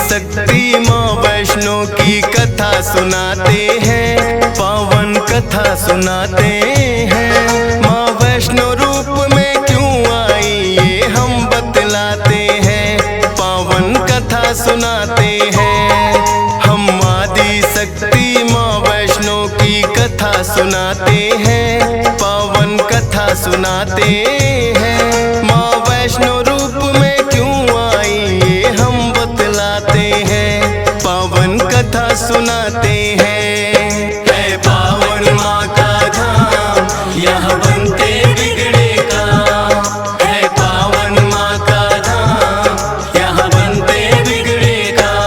शक्ति माँ वैष्णो की कथा सुनाते हैं, पावन कथा सुनाते हैं। माँ वैष्णो रूप में क्यों आई ये हम बतलाते हैं, पावन कथा सुनाते हैं। हम आदि शक्ति माँ वैष्णो की कथा सुनाते हैं, पावन कथा सुनाते हैं। माँ वैष्णो रूप में क्यों आई ये हम बतलाते हैं, पावन कथा सुनाते हैं। है पावन माँ का धाम यहाँ बनते बिगड़े काम, है पावन माँ का धाम यहाँ बनते बिगड़े काम।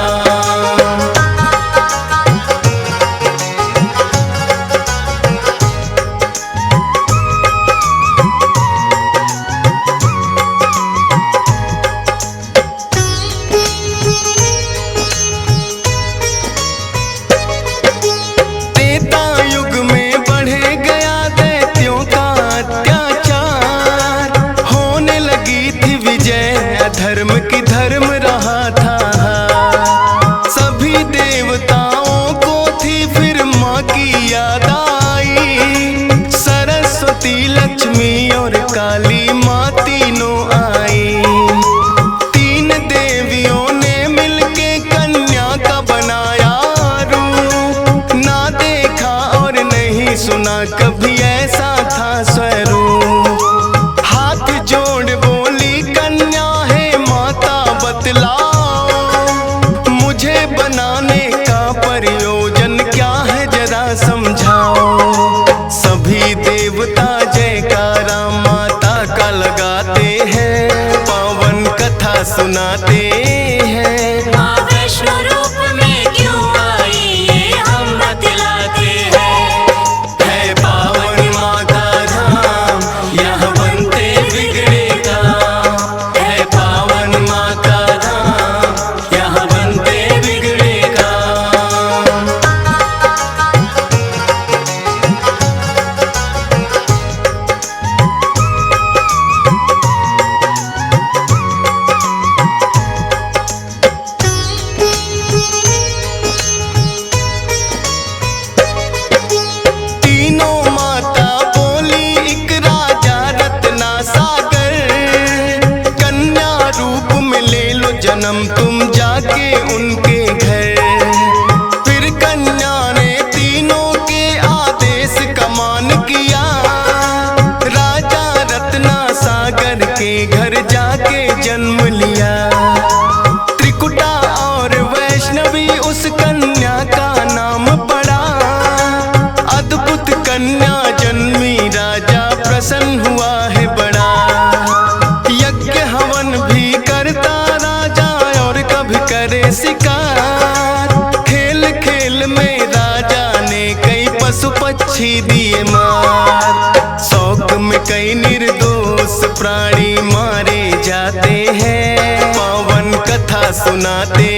धर्म की धर्म रहा था, सभी देवताओं को थी फिर माँ की याद आई। सरस्वती लक्ष्मी और काली माँ तीनों आई। तीन देवियों ने मिलके कन्या का बनाया रूप, ना देखा और नहीं सुना कभी ऐसा था स्वरूप। हाथ जोड़ बोली कन्या मुझे बनाने का प्रयोजन क्या है जरा समझाओ। सभी देवता जयकारा माता का लगाते हैं, पावन कथा सुनाते हैं। माँ वैष्णो रूप में क्यों आई ये हम बतलाते हैं। है पावन माँ का धाम यहाँ बनते बिगड़े काम, है पावन माँ का धाम यहाँ बनते बिगड़े काम। तीनों माता बोली एक राजा रत्ना सागर, कन्या रूप में ले लो जन्म तुम जाके उनके घर। फिर कन्या ने तीनों के आदेश का मान किया, राजा रत्ना सागर के घर जाके जन्म लिया। त्रिकुटा और वैष्णवी उस कन्या का नाम पड़ा, अद्भुत कन्या जन्मी राजा प्रसन्न हुआ है बड़ा। यज्ञ हवन भी करता राजा और कभी करे शिकार। खेल खेल में राजा ने कई पशु पक्षी दिए मार। शौक में कई निर्दोष प्राणी मारे जाते हैं, पावन कथा सुनाते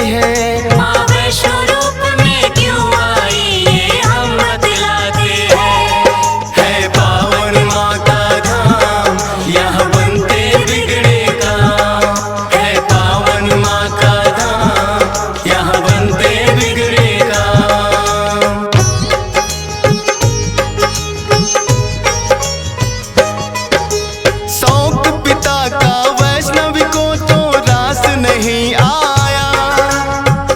हैं। माँ वैष्णो रूप में क्यों आई ये हम बतलाते हैं। है पावन माँ का धाम यहाँ बनते बिगड़े काम, है पावन माँ का धाम यहाँ बनते बिगड़े काम। शौक पिता का वैष्णवी को तो रास नहीं आया,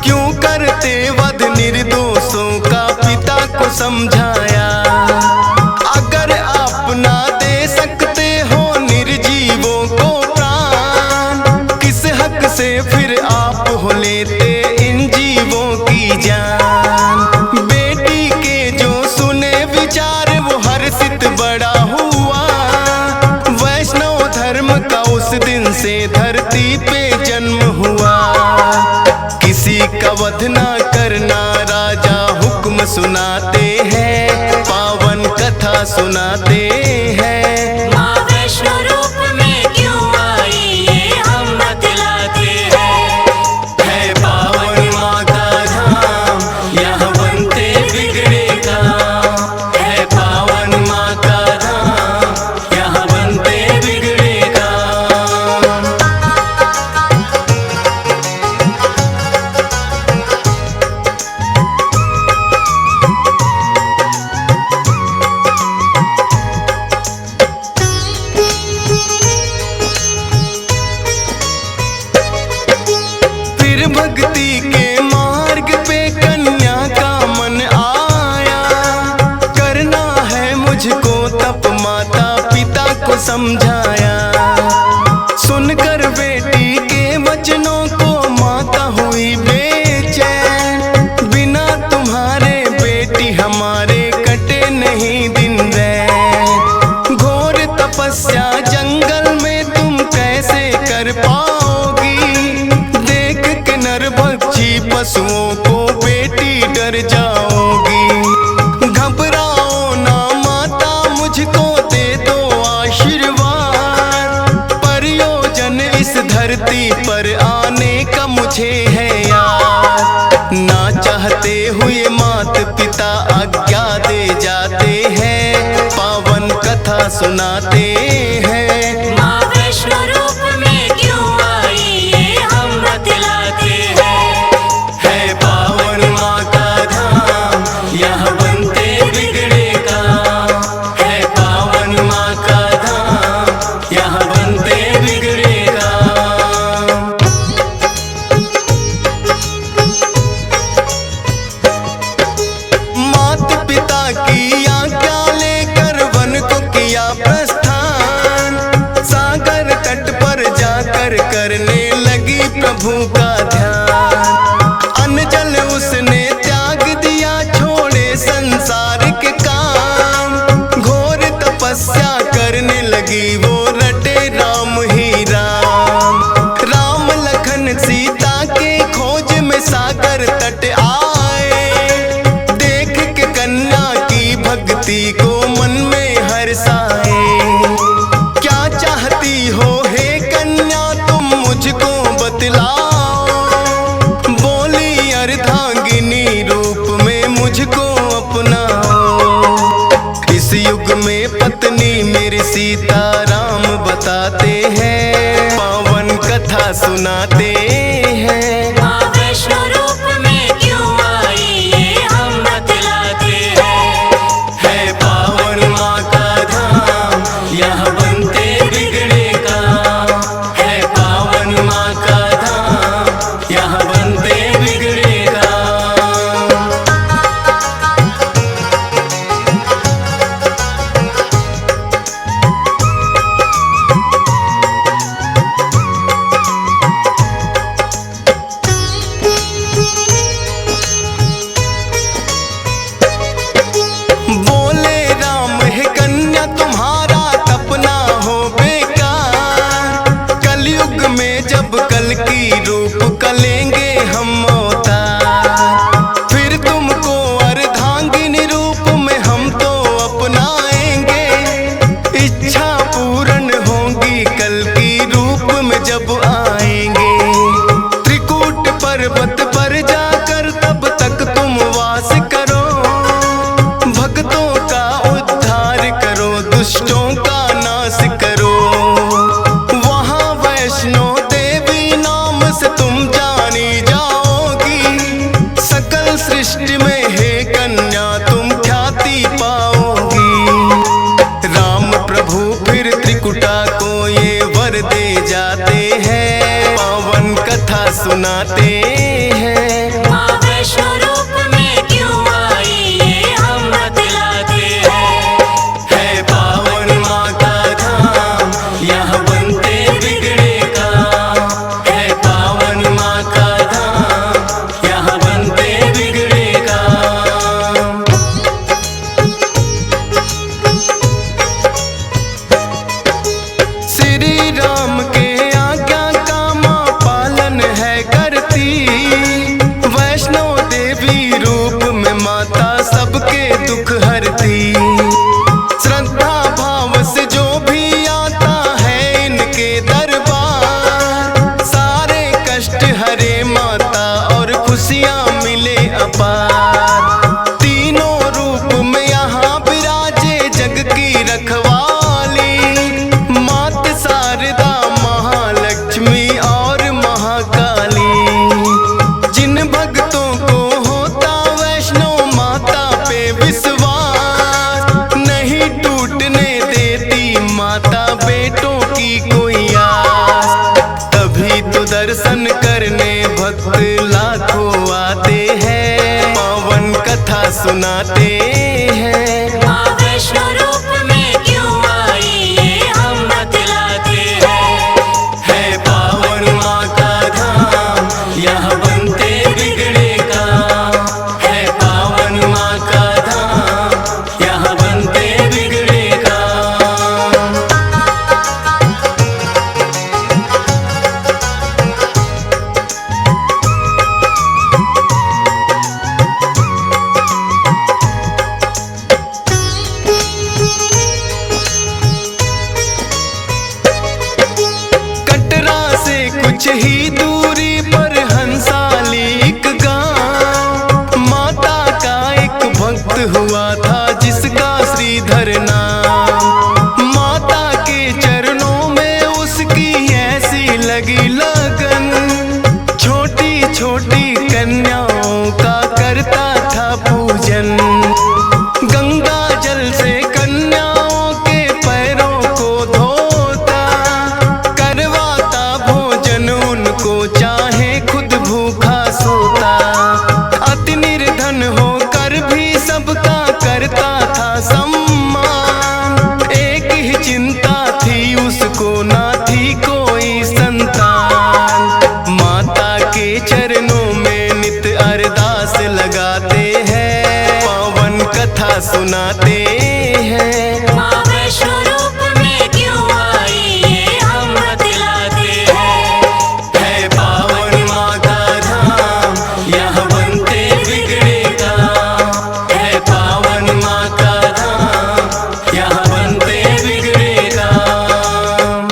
क्यों करते वध निर्दोषों का पिता को समझाया। अगर आप ना दे सकते हो निर्जीवों को प्राण, किस हक से फिर आप हो लेते इन जीवों की जान। बेटी के जो सुने विचार वो हर्षित बड़ा हुआ, वैष्णव धर्म का उस दिन से धरती पे जन्म हुआ। किसी का वध ना करना राजा हुक्म सुनाते हैं, पावन कथा सुनाते हैं। माँ वैष्णो रूप में क्यों आई ये हम बतलाते हैं। है पावन माँ का धाम यहाँ बनते बिगड़े काम, है पावन माँ का धाम यहाँ बनते बिगड़े काम। समझाया। सुनकर बेटी के वचनों को माता हुई बेचैन। बिना तुम्हारे बेटी हमारे कटे नहीं दिन रैन। घोर तपस्या जंगल में तुम कैसे कर पाओगी। देख के नरभक्षी पशुओं को बेटी डर जाओगी। घबराओ ना माता, मुझको दे दो आशीर्वाद। प्रयोजन इस धरती पर आने का मुझे है याद। ना चाहते हुए माता पिता आज्ञा दे जाते हैं। पावन कथा सुनाते हैं। माँ वैष्णो रूप में क्यों आई ये हम बतलाते हैं। है पावन माँ का धाम, यहाँ बनते बिगड़े काम। है पावन माँ का धाम, यहाँ बनते बिगड़े काम। माता पिता की आज्ञा लेकर वन को किया प्रस्थान। सागर तट पर जाकर करने लगी प्रभु का ध्यान। अन्न जल उसने त्याग दिया, छोड़े संसार के काम। घोर तपस्या करने लगी वो, रटे राम ही राम। राम लखन सीता के खोज में सागर तट आए। देख के कन्या की भक्ति को मन में हर्षाए। क्या चाहती हो हे कन्या तुम मुझको बतलाओ। बोली अर्धांगिनी रूप में मुझको अपनाओ। इस युग में पत्नी मेरी सीता राम बताते हैं। पावन कथा सुनाते हैं। माँ वैष्णो रूप में क्यों आई ये हम बतलाते हैं। है पावन माँ का धाम, यहाँ बनते बिगड़े काम। है पावन माँ का धाम, यहाँ बनते बिगड़े काम। बोले राम है कन्या तुम्हारा तपना हो बेकार। कलयुग में जब कल की रूप कलेंगे हम अवतार। फिर तुमको अर्धांगिनी रूप में हम तो अपनाएंगे। इच्छा पूर्ण होगी कल की रूप में जब आएंगे। त्रिकूट पर्वत पर जाकर तब तक तुम वास करो। भक्तों का उद्धार करो, दुष्टों का नाश करो। वहाँ वैष्णो देवी नाम से तुम जानी जाओगी। सकल सृष्टि में हे कन्या तुम ख्याति पाओगी। राम प्रभु फिर त्रिकुटा को ये वर दे जाते हैं। पावन कथा सुनाते हैं। माँ वैष्णो रूप में क्यों आई ये हम बतलाते हैं। है पावन माँ का धाम, यहाँ बनते बिगड़े काम। है पावन माँ का धाम, यहाँ बनते बिगड़े काम। श्री राम के आज्ञा का माँ पालन है करती। वैष्णो देवी रूप में माता सबके दुख हरती। श्रद्धा भाव से जो भी आता है इनके दरबार। सारे कष्ट हरे माता और खुशियाँ मिले अपार। तीनों रूप में यहाँ विराजे जग की रखवाली। मात शारदा महालक्ष्मी और महाकाली। जिन भक्तों को होता वैष्णो माता पे विश्वास। नहीं टूटने देती माता बेटों की कोई आस। तभी तो दर्शन करने भक्त लाखों आते हैं। पावन कथा सुनाते हैं। माँ वैष्णो रूप में क्यों आई ये हम कुछ ही दूरी पर हंसाली एक गांव, माता का एक भक्त हुआ था जिसका श्रीधर नाम। माता के चरणों में उसकी ऐसी लगी लगन, छोटी छोटी कन्याओं का करता था पूजन। गंगा जल से कन्याओं के पैरों को धोता, करवाता भोजन उनको चाहे खुद भूखा सोता। अति निर्धन होकर भी सबका करता था सम्मान, एक ही चिंता थी उसको ना थी कोई संतान। माता के चरणों में नित अरदास लगाते हैं, पावन कथा सुनाते हैं। माँ वैष्णो रूप में क्यों आई ये हम बतलाते हैं। है पावन माँ का धाम, यहाँ बनते बिगड़े काम। है पावन माँ का धाम, यहाँ बनते बिगड़े काम।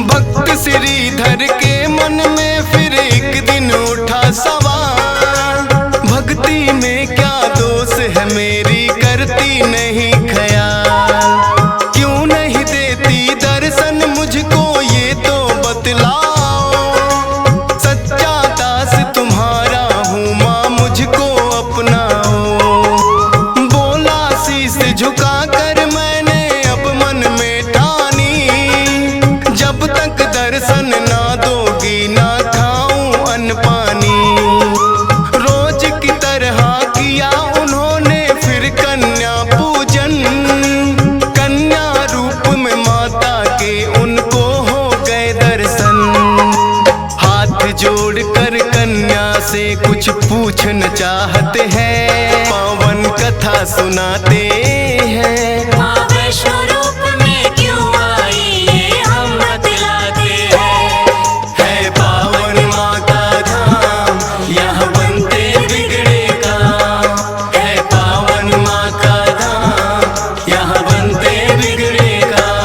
भक्त श्रीधर के मन में फिर एक दिन उठा सवाल, भक्ति में क्या दोष है मेरी करती नहीं ख्याल। क्यों नहीं देती दर्शन मुझको ये तो बतलाओ, सच्चा दास तुम्हारा हूँ माँ मुझको अपनाओ। बोला शीश झुका कर मैंने अब मन में ठानी, जब तक दर्शन ना दोगी ना खाऊं अन्न पानी। रोज की तरह किया उन्होंने फिर कन्या पूजन, कन्या रूप में माता के उनको हो गए दर्शन। हाथ जोड़कर कन्या से कुछ पूछना चाहते हैं, पावन कथा सुनाते हैं। माँ वैष्णो रूप में क्यों आई ये हम बतलाते हैं। है पावन माँ का धाम, यहाँ बनते बिगड़े काम। है पावन माँ का धाम, यहाँ बनते बिगड़े काम।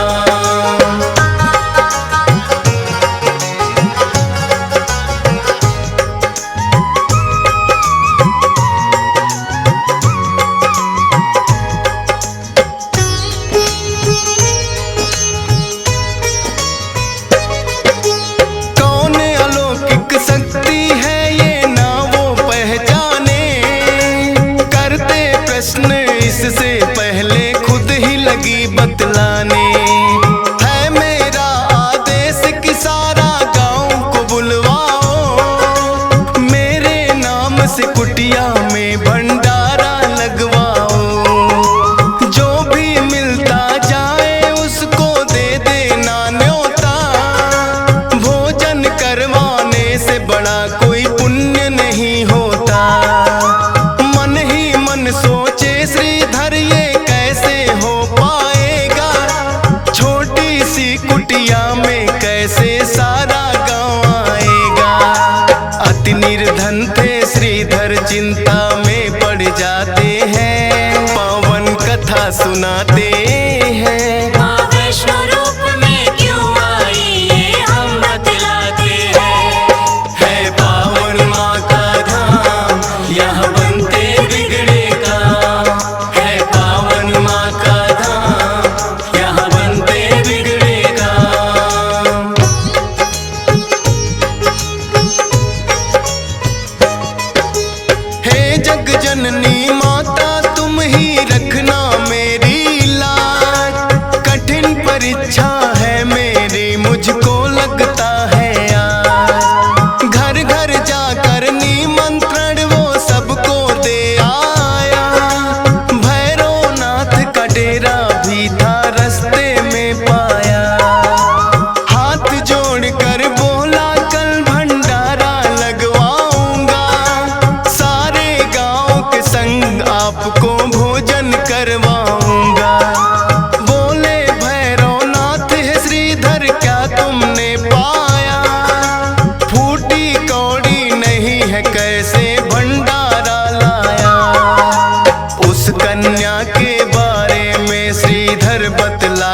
कौन अलौकिक शक्ति है ये ना वो पहचाने, करते प्रश्न इससे पहले खुद ही लगी बतलाने। है मेरा आदेश कि सारा गांव को बुलवाओ, मेरे नाम से कुटिया में भंडारा लगवाओ। जो भी मिलता जाए उसको दे देना न्योता, भोजन करवाने से बड़ा कोई पुण्य नहीं होता। मन ही मन सोचे श्रीधर ये कैसे हो पाएगा, छोटी सी कुटिया में कैसे सारा गांव आएगा। अति निर्धन थे श्रीधर चिंता में पड़ जाते हैं, पावन कथा सुनाते हैं। माँ वैष्णो रूप में क्यों आई ये हम बतलाते हैं। है पावन माँ का धाम, यहाँ बनते बिगड़े काम। है पावन माँ का धाम, यहाँ बनते बिगड़े काम। हे जग जननी माता तुम ही रखना मेरी लाज, कठिन परीक्षा है मेरी मुझको लगता है आज। घर घर जाकर निमंत्रण वो सबको दे आया, भैरवनाथ का डेरा भी था रास्ते में पाया। हाथ जोड़कर बोला कल भंडारा लगवाऊंगा, सारे गांव के संग आपको भोजन करवाऊंगा। बोले भैरवनाथ है श्रीधर क्या तुमने पाया, फूटी कौड़ी नहीं है कैसे भंडारा लाया। उस कन्या के बारे में श्रीधर बतला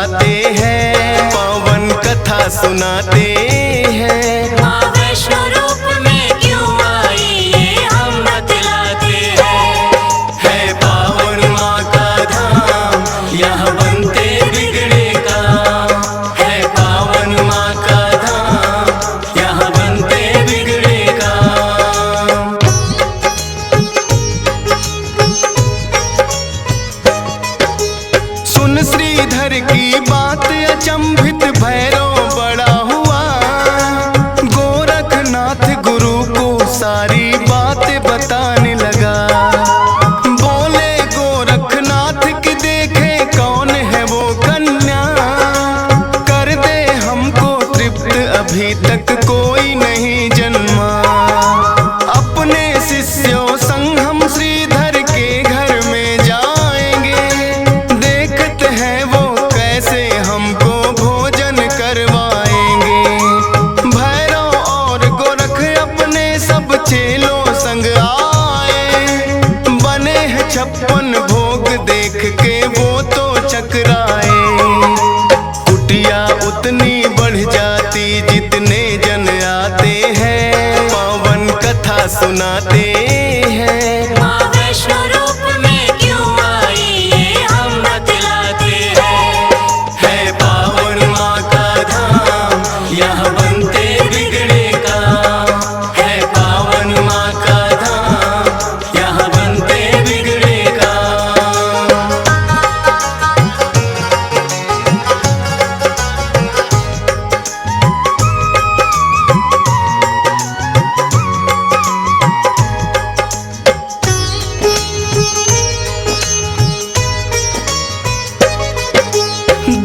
सुनाते हैं। माँ वैष्णो रूप में क्यों आई ये हम बतलाते हैं। है पावन माँ का धाम, यहाँ बनते बिगड़े काम। है पावन माँ का धाम, यहाँ बनते बिगड़े काम। सुन श्रीधर की बात अचंभित भैरव बड़ा हुआ। गोरखनाथ गुरु को सारी बात बताने लगा। बोले गोरखनाथ की देखे कौन है वो कन्या। कर दे हमको तृप्त अभी तक कोई नहीं जन्मा। अपने शिष्यों संग हम श्रीधर के घर में जाएंगे। देखते हैं वो कैसे हमको भोजन करवाएंगे। भैरव और गोरख अपने सब चेलों संग आए। बने हैं 56 भोग देख के वो तो चकराए। कुटिया उतनी बढ़ जाती जितने जन आते हैं। पावन कथा सुनाते हैं। माँ वैष्णो रूप में क्यों आई ये हम बतलाते हैं। है पावन माँ का धाम, यहाँ बनते बिगड़े काम। है पावन माँ का धाम, यहाँ बनते बिगड़े काम।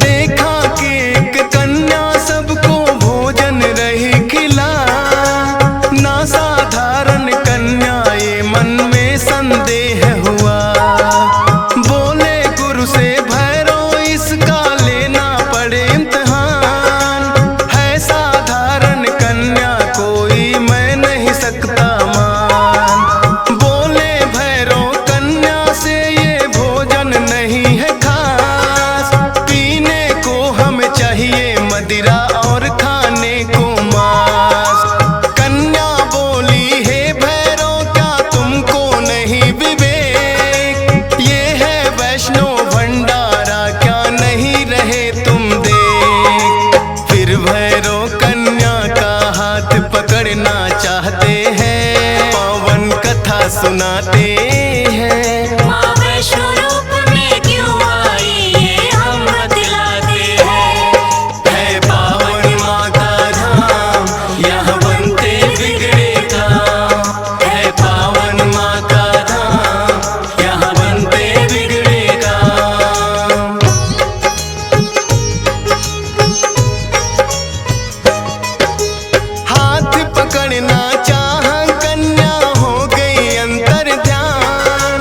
देखा कि एक कन्या सबको भोजन रही खिला। ना साधारण कन्या ये मन में संदेह हुआ। बोले गुरु से भैरव इसका लेना पड़े इम्तिहान। है साधारण कन्या कोई मैं नहीं सकता मान। बोले भैरव कन्या से ये भोजन नहीं है खास। पीने को हमें चाहिए मदिरा और खाने को मांस। कन्या बोली हे भैरव क्या तुमको नहीं विवेक। ये है वैष्णो भंडारा क्या नहीं रहे तुम देख। फिर भैरव कन्या का हाथ पकड़ना चाहते हैं। पावन कथा सुनाते हैं। माँ वैष्णो रूप में क्यों आई ये हम बतलाते हैं। है पावन माँ का धाम, यहाँ बनते बिगड़े काम। है पावन माँ का धाम, यहाँ बनते बिगड़े काम। हाथ पकड़ना चाह कन्या हो गई अंतर ध्यान।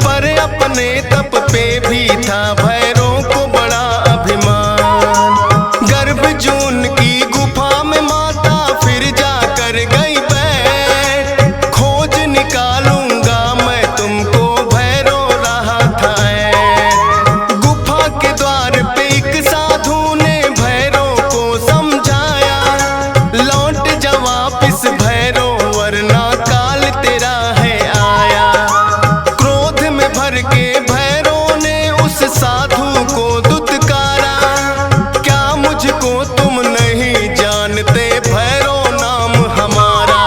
पर अपने तप पे भी था भैरव को बड़ा अभिमान। गर्भजून की गुफा में माता फिर जाकर गई बैठ। खोज निकालूंगा मैं तुमको भैरव रहा था ऐठ। गुफा के द्वार पे एक साधु ने भैरव को समझाया। लौट जा वापिस भैरव वरना काल तेरा है आया। क्रोध में भर के भैरव ने उस साधु को दुत्कारा। क्या मुझको तुम नहीं जानते भैरव नाम हमारा।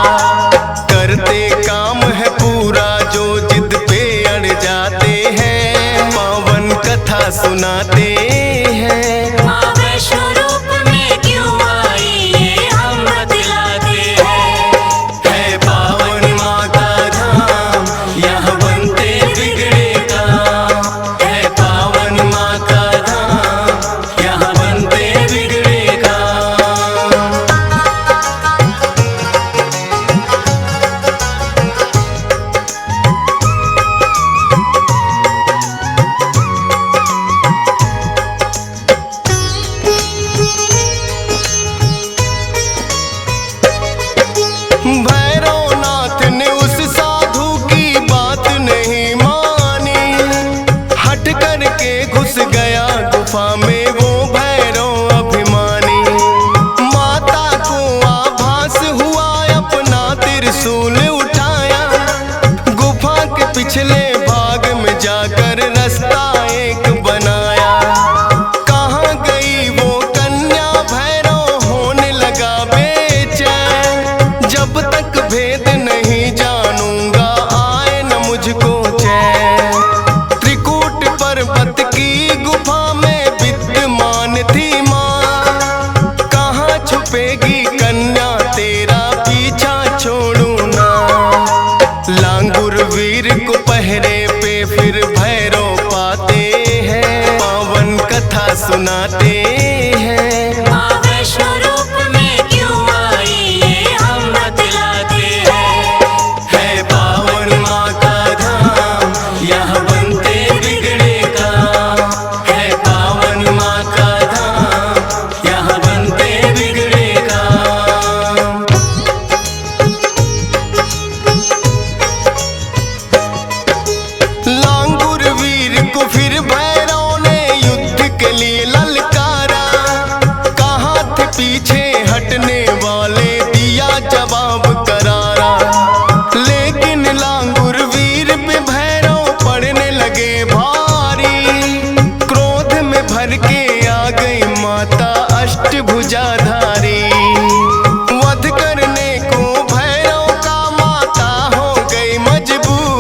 करते काम है पूरा जो जिद पे अड़ जाते हैं। पावन कथा सुनाते हैं। माँ वैष्णो रूप में क्यों आई ये हम बतलाते हैं। है पावन माँ का धाम, यहाँ बनते बिगड़े काम। है पावन माँ का धाम, यहाँ बनते बिगड़े काम। में जाकर रास्ता एक बनाया। कहाँ गई वो कन्या भैरव होने लगा बेचैन। जब तक भेद नहीं जानूंगा आए न मुझको चैन। त्रिकूट पर्वत की गुफा में विद्यमान थी माँ। कहाँ छुपेगी कन्या तेरा पीछा छोड़ू ना। लांगुर वीर को पहरे पे फिर भैरव पाते हैं। पावन कथा सुनाते हैं। माँ वैष्णो रूप में क्यों आई ये हम बतलाते हैं। है पावन माँ का धाम यहाँ बनते बिगड़े काम। है पावन माँ का धाम यहाँ बनते बिगड़े काम। लांगुर वीर को फिर भैरव ने युद्ध के लिए ललकारा। कहाँ थे पीछे हटने वाले दिया जवाब करारा। लेकिन लांगुर वीर पे भैरव पड़ने लगे भारी। क्रोध में भर के आ गई माता अष्टभुजाधारी। वध करने को भैरव का माता हो गई मजबूर।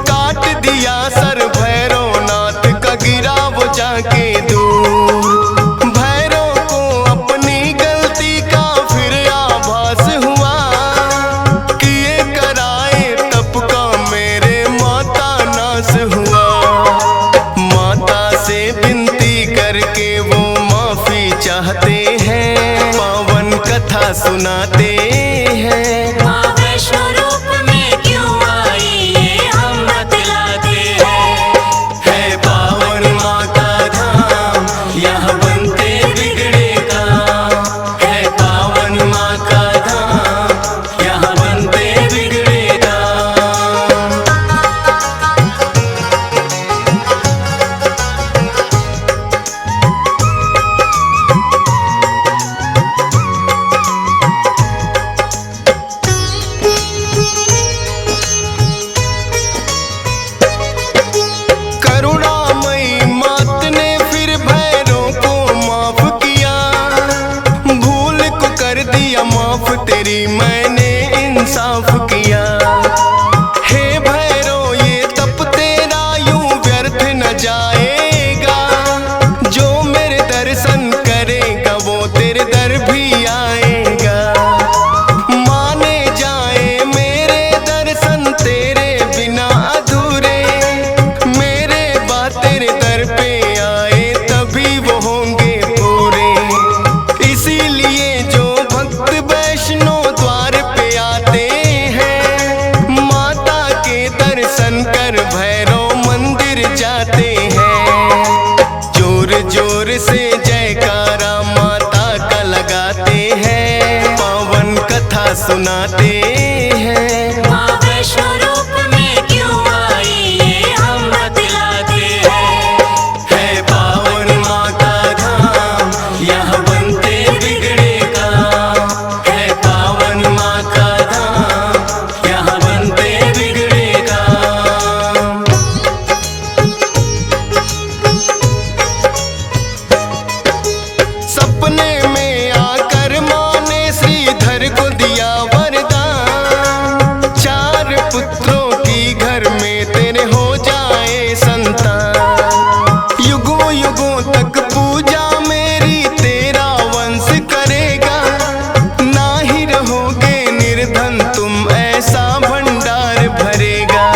काट दिया सर भैरव नाथ का गिरा वो जाके दूर। भैरव को अपनी गलती का फिर आभास हुआ। किए कराए तप का मेरे माता नाश हुआ। माता से विनती करके वो माफी चाहते हैं। पावन कथा सुनाते हैं। माँ वैष्णो रूप में क्यों आई ये हम बतलाते हैं। है पावन माँ का धाम यहाँ बनते बिगड़े काम। है पावन माँ का धाम यहाँ बनते बिगड़े काम। करुणामयी मात ने फिर भैरव को माफ किया। भूल को कर दिया माफ तेरी मैंने इंसाफ किया। हे भैरव ये तप तेरा यूं व्यर्थ न जाएगा। जो मेरे दर्शन करेगा वो तेरे दर भी आएगा। माने जाए मेरे दर्शन तेरे बिना अधूरे। मेरे बात तेरे दर पे आए तभी वो होंगे पूरे। इसीलिए जो भक्त वैष्णो द्वार पे आते हैं। माता के दर्शन कर भैरव मंदिर जाते हैं। जोर जोर से जयकारा माता का लगाते हैं। पावन कथा सुनाते हैं। माँ वैष्णो रूप में क्यों आई ये हम बतलाते हैं। है पावन माँ का धाम यहाँ बनते बिगड़े काम। है पावन माँ का धाम यहाँ बनते बिगड़े काम। सपने में आकर माँ ने श्रीधर को दिया वरदान। 4 पुत्रों की घर में तेरे हो जाए संतान। युगों युगों तक पूजा मेरी तेरा वंश करेगा। ना ही रहोगे निर्धन तुम ऐसा भंडार भरेगा।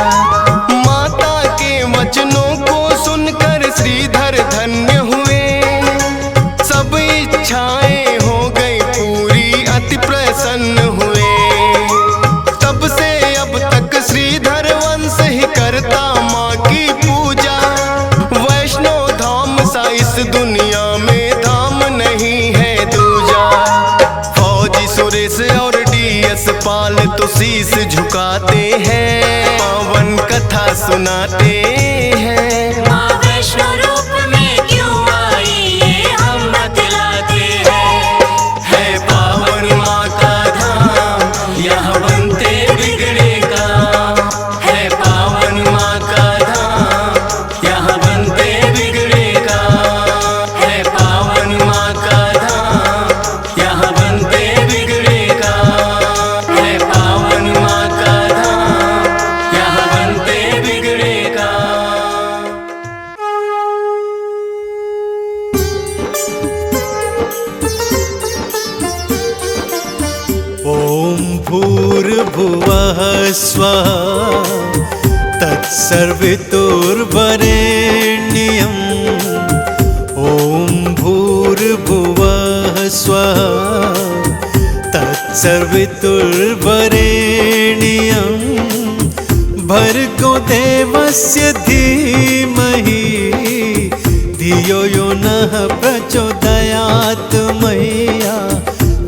माता के वचनों को सुनकर श्रीधर धन्य हुए। सब इच्छाएं हो गई पूरी अति प्रसन्न हुए। तब से अब तक श्रीधर वंश ही करता माँ की पूजा। वैष्णो धाम सा इस दुनिया में धाम नहीं है दूजा। फौजी सुरेश और डीएस पाल तो शीश झुकाते हैं। पावन कथा सुनाते हैं। माँ वैष्णो रूप में क्यों आई ये हम बतलाते हैं। है पावन माँ का धाम यहाँ बनते बिगड़े काम। है पावन माँ का धाम स्वः तत्सर्वितुर्वरेण्यम् ॐ भूर्भुवः स्वः तत्सर्वितुर्वरेण्यम् भर्गो देवस्य धीमहि धियो यो नः प्रचोदयात् मह्यं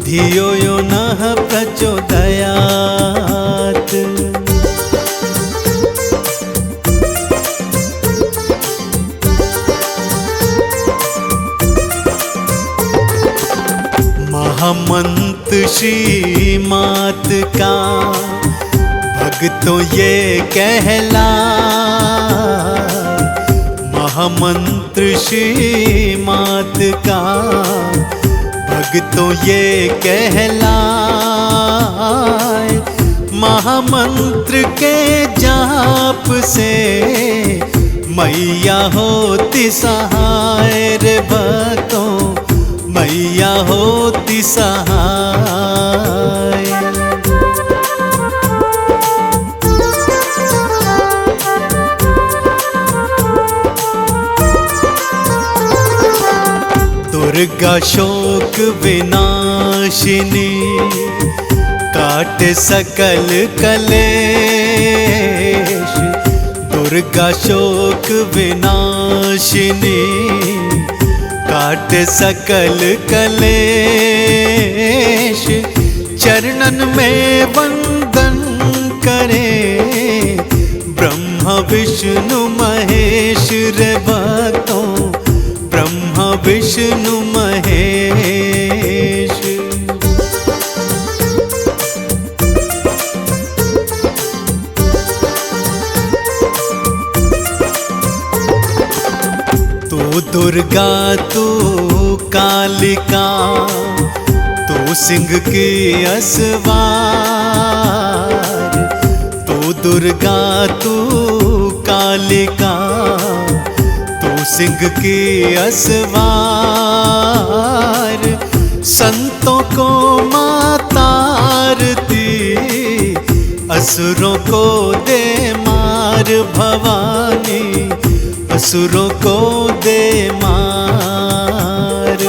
धियो यो नः प्रचोदयात्। महामंत्र श्रीमात का भक्तों ये कहलाए, महामंत्र श्रीमात का भक्तों ये कहलाए। महामंत्र के जाप से मैया होती सहाय रे भक्तों, मैया होती सहाय। दुर्गा शोक विनाशिनी काटे सकल कलेश, दुर्गा शोक विनाशिनी काटे सकल कलेश। चरणन में वंदन करे ब्रह्मा विष्णु महेश रे भक्तों, ब्रह्मा विष्णु महेश। तू दुर्गा तू कालिका तू सिंह की असवार, तू दुर्गा तू कालिका सिंह की असवार। संतों को मातारती असुरों को दे मार भवानी, असुरों को दे मार।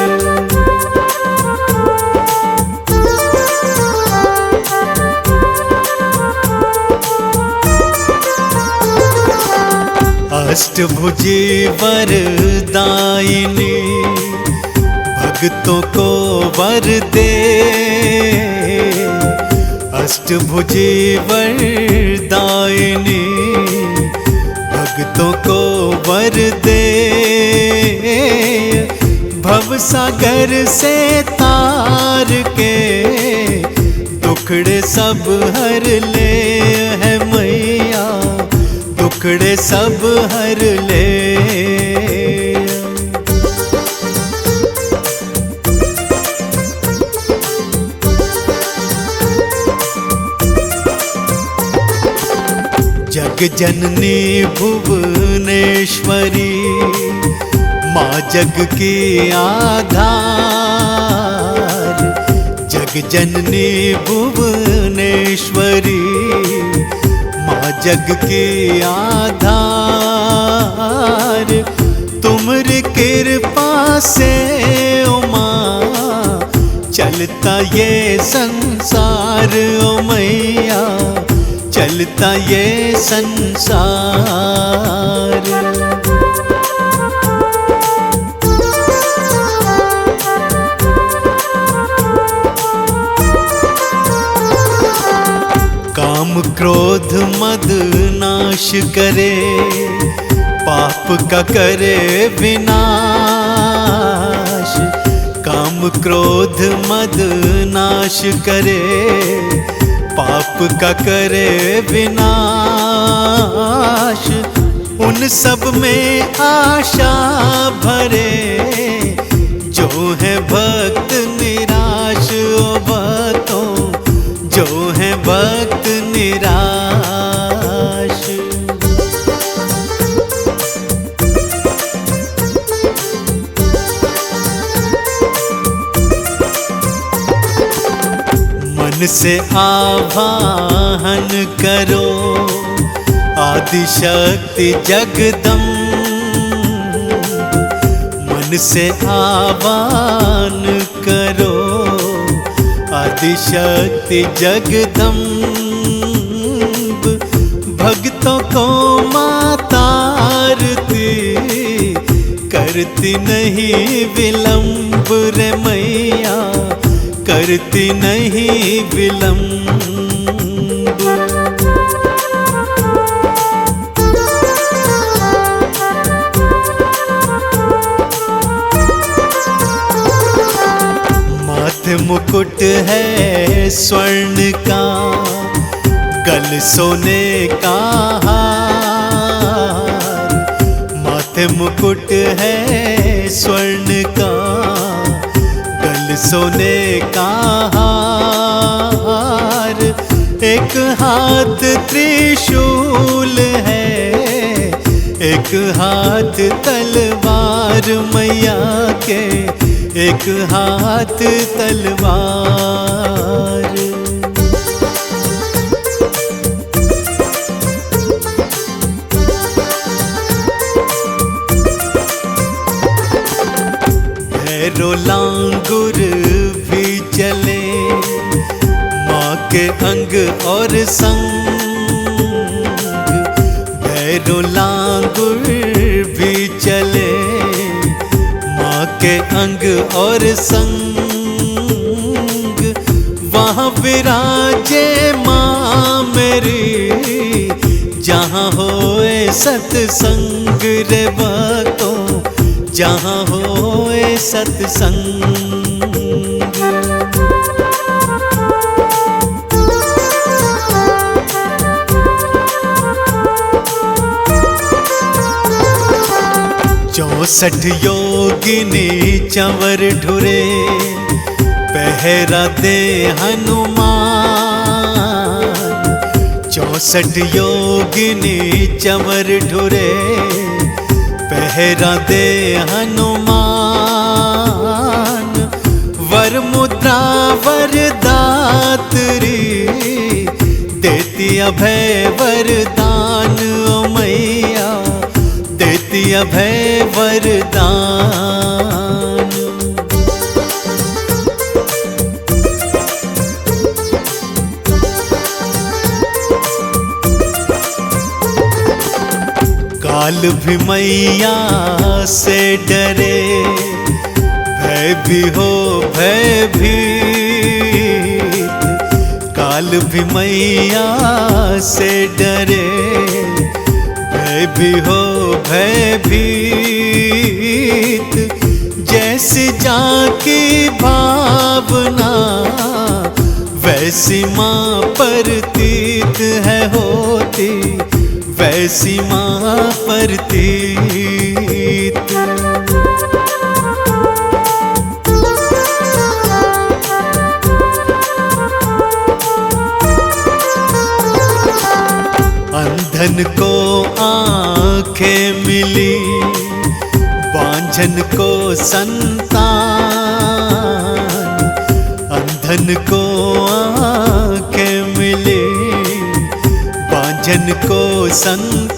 अष्टभुजी वरदायिनी भक्तों को वर दे, अष्टभुजी वरदायिनी भक्तों को वर दे। भवसागर से तार के दुखड़े सब हर ले है मैया, दुखड़े सब हर ले। जग जननी भुवनेश्वरी माँ जग की आधार, जग जननी भुवनेश्वरी माँ जग की आधार। तुमरी कृपा से ओ माँ चलता ये संसार ओ मैया, चलता ये संसार। काम क्रोध मद नाश करे, पाप का करे विनाश। काम क्रोध मद नाश करे, पाप का करे विनाश। उन सब में आशा भरे जो है भक्त निराश ओ भक्तों, जो है भक्त निराश। मन मन से आवाहन करो आदिशक्ति जगदम्ब, मन से आह्वान करो आदिशक्ति जगदम्ब। भक्तों को माता आरती करती नहीं विलंब रे मैया, करती नहीं विलंब। माथे मुकुट है स्वर्ण का, गल सोने का हार। माथे मुकुट है स्वर्ण का, गल सोने का हार। एक हाथ त्रिशूल है, एक हाथ तलवार मैया के, एक हाथ तलवार। भैरो लांगुर भी चले माँ के अंग और संग। भैरो लांगुर भी चले माँ के अंग और संग। वहाँ विराजे माँ मेरी, जहाँ होए सत्संग रे भक्तों, जहाँ होए सत्संग। चौसठ योगिनी चंवर ढुरे, पहरा दे हनुमान। 64 योगिनी चंवर ढुरे, पहरा दे हनुमान। वर मुद्रा वरदात्री, देती अभय वरदान ओ मैया, देती अभय वरदान। काल भी मैया से डरे, भय भी हो भयभीत। काल भी मैया से डरे, भय भी हो भयभीत। जैसी जाकी भावना, वैसी माँ प्रतीत है होती, वैसी माँ प्रतीत। अंधन को आँखें मिली, बांझन को संतान। अंधन को आँखें मिली, बांझन को संतान।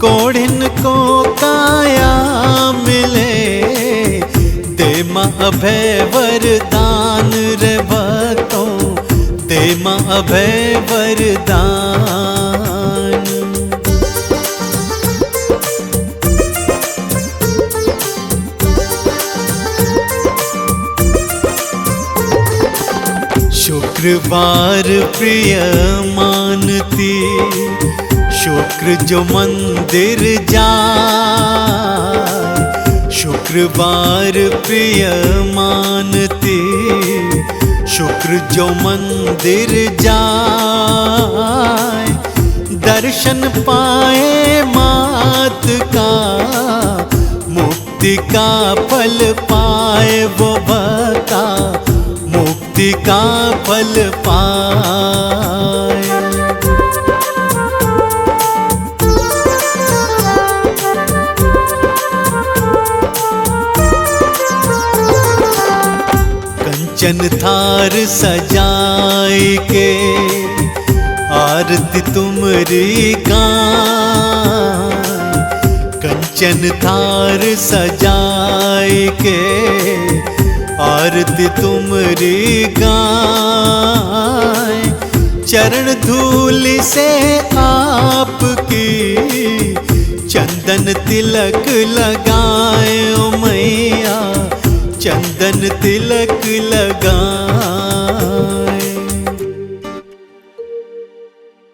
कोढ़िन को काया मिले, दे माँ अभय वरदान रे भक्तों, दे माँ अभय वरदान। शुक्रवार प्रिय मानती, शुक्र जो मंदिर जाए। शुक्रवार प्रिय मानती, शुक्र जो मंदिर जाए। दर्शन पाए मात का, मुक्ति का फल पाए वो भक्ता, मुक्ति का फल पाए। कंचन थार सजाए के आरती तुमरी गाय। कंचन थार सजाए के आरती तुमरी गाय। चरण धूल से आपकी चंदन तिलक लगाए ओ मैया, चंदन तिलक लगाए।